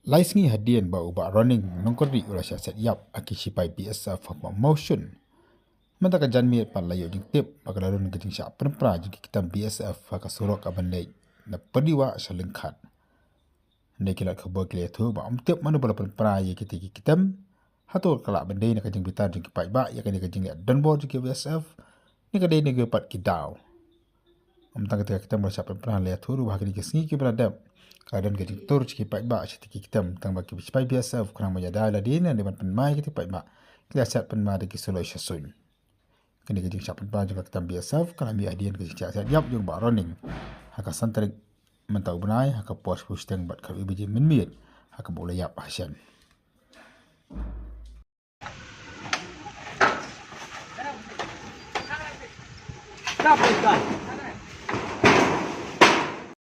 Sngi hadien ba ubah running nongkori ura siat yap akisipai BSF motion. Mata ka janmi pa layo jing tip paglalun ke jing syak pynpra jing ktem BSF ka surok ka bandai na Pyrdiwah salengkat. Ndai kilat ka berkeliat tu ba tip manu bala pynpra ye kiti ktem hatul kalak bandai na ka jing bitar jing kipai ba ya ka jing dan bo jing BSF ni ka dai ni ke pat kidau. Tang ketika kita merasa pernah lihat huru bahkan di kesini kita beradab keadaan gaji tur ciki pak ba ciki kita tang bagi cipai biasa kurang menjadi lah dia ni depan penmai kita pak ba kita siap penmai di kisah sun kini gaji siap penmai juga kita biasa kalau ambil hadien gaji siap yap jung Bah Roningstar haka santarik mentau benai haka pos pusteng bat kalau biji menmit haka boleh yap hasan. Stop it, guys.